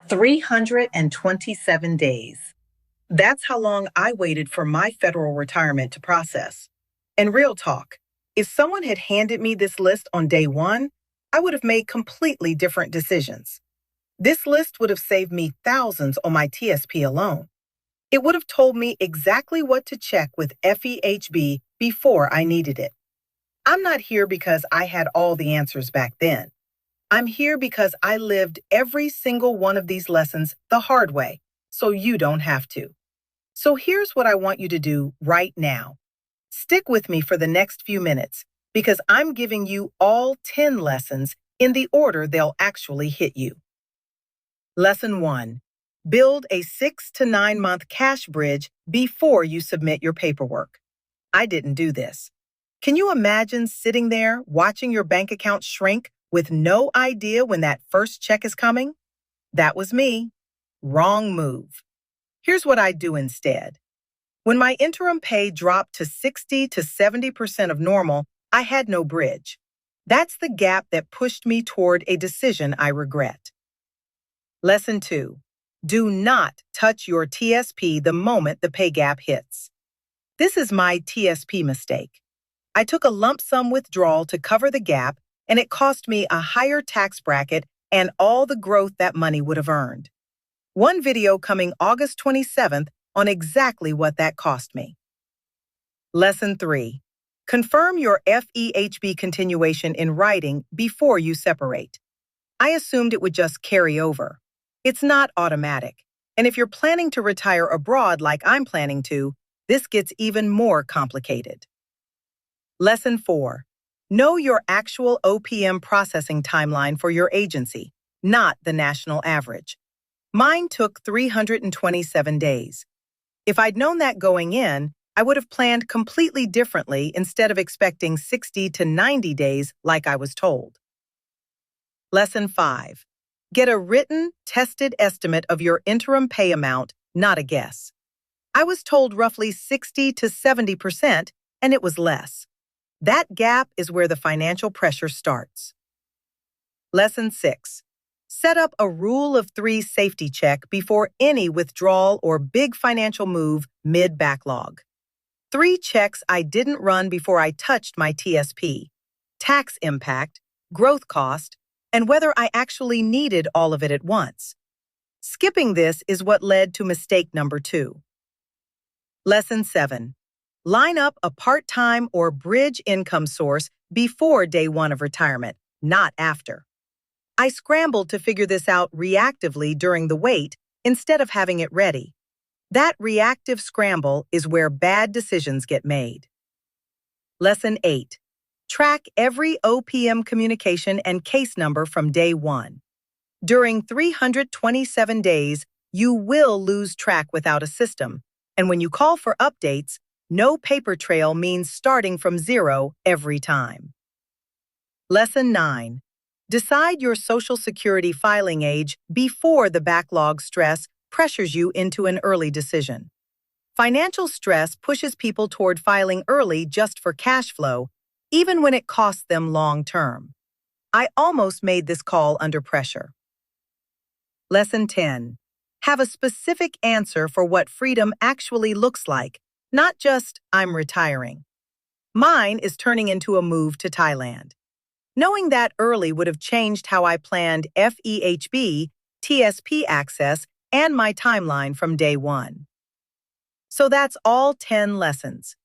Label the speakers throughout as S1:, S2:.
S1: 327 days. That's how long I waited for my federal retirement to process. And real talk, if someone had handed me this list on day one, I would have made completely different decisions. This list would have saved me thousands on my TSP alone. It would have told me exactly what to check with FEHB before I needed it. I'm not here because I had all the answers back then. I'm here because I lived every single one of these lessons the hard way, so you don't have to. So here's what I want you to do right now. Stick with me for the next few minutes because I'm giving you all 10 lessons in the order they'll actually hit you. Lesson 1. Build a 6 to 9 month cash bridge before you submit your paperwork. I didn't do this. Can you imagine sitting there watching your bank account shrink with no idea when that first check is coming? That was me. Wrong move. Here's what I do instead. When my interim pay dropped to 60 to 70% of normal, I had no bridge. That's the gap that pushed me toward a decision I regret. Lesson 2. Do not touch your TSP the moment the pay gap hits. This is my TSP mistake. I took a lump sum withdrawal to cover the gap, and it cost me a higher tax bracket and all the growth that money would have earned. One video coming August 27th on exactly what that cost me. Lesson 3. Confirm your FEHB continuation in writing before you separate. I assumed it would just carry over. It's not automatic, and if you're planning to retire abroad like I'm planning to, this gets even more complicated. Lesson 4. Know your actual OPM processing timeline for your agency, not the national average. Mine took 327 days. If I'd known that going in, I would have planned completely differently instead of expecting 60 to 90 days like I was told. Lesson 5. Get a written, tested estimate of your interim pay amount, not a guess. I was told roughly 60 to 70%, and it was less. That gap is where the financial pressure starts. Lesson 6. Set up a rule of 3 safety check before any withdrawal or big financial move mid-backlog. 3 checks I didn't run before I touched my TSP: tax impact, growth cost, and whether I actually needed all of it at once. Skipping this is what led to mistake number 2. Lesson 7. Line up a part-time or bridge income source before day 1 of retirement, not after. I scrambled to figure this out reactively during the wait instead of having it ready. That reactive scramble is where bad decisions get made. Lesson 8. Track every OPM communication and case number from day 1. During 327 days, you will lose track without a system, and when you call for updates, no paper trail means starting from 0 every time. Lesson 9. Decide your Social Security filing age before the backlog stress pressures you into an early decision. Financial stress pushes people toward filing early just for cash flow, even when it costs them long-term. I almost made this call under pressure. Lesson 10. Have a specific answer for what freedom actually looks like, not just, I'm retiring. Mine is turning into a move to Thailand. Knowing that early would have changed how I planned FEHB, TSP access, and my timeline from day 1. So that's all 10 lessons.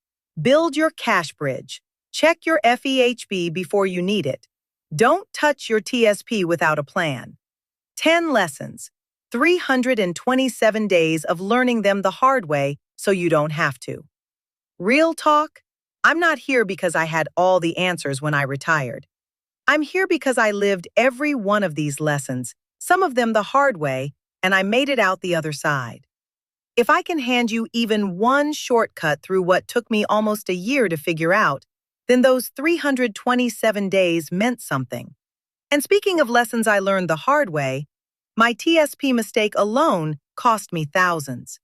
S1: Build your cash bridge. Check your FEHB before you need it. Don't touch your TSP without a plan. 10 lessons, 327 days of learning them the hard way so you don't have to. Real talk, I'm not here because I had all the answers when I retired. I'm here because I lived every one of these lessons, some of them the hard way, and I made it out the other side. If I can hand you even one shortcut through what took me almost a year to figure out, then those 327 days meant something. And speaking of lessons I learned the hard way, my TSP mistake alone cost me thousands.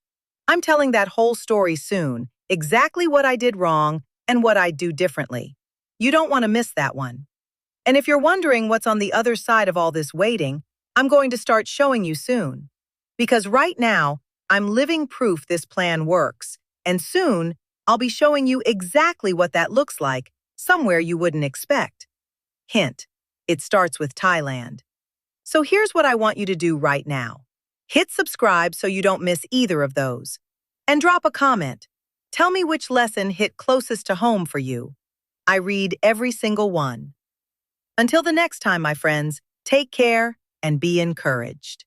S1: I'm telling that whole story soon, exactly what I did wrong and what I'd do differently. You don't want to miss that one. And if you're wondering what's on the other side of all this waiting, I'm going to start showing you soon. Because right now, I'm living proof this plan works, and soon, I'll be showing you exactly what that looks like, somewhere you wouldn't expect. Hint, it starts with Thailand. So here's what I want you to do right now. Hit subscribe so you don't miss either of those. And drop a comment. Tell me which lesson hit closest to home for you. I read every single one. Until the next time, my friends, take care and be encouraged.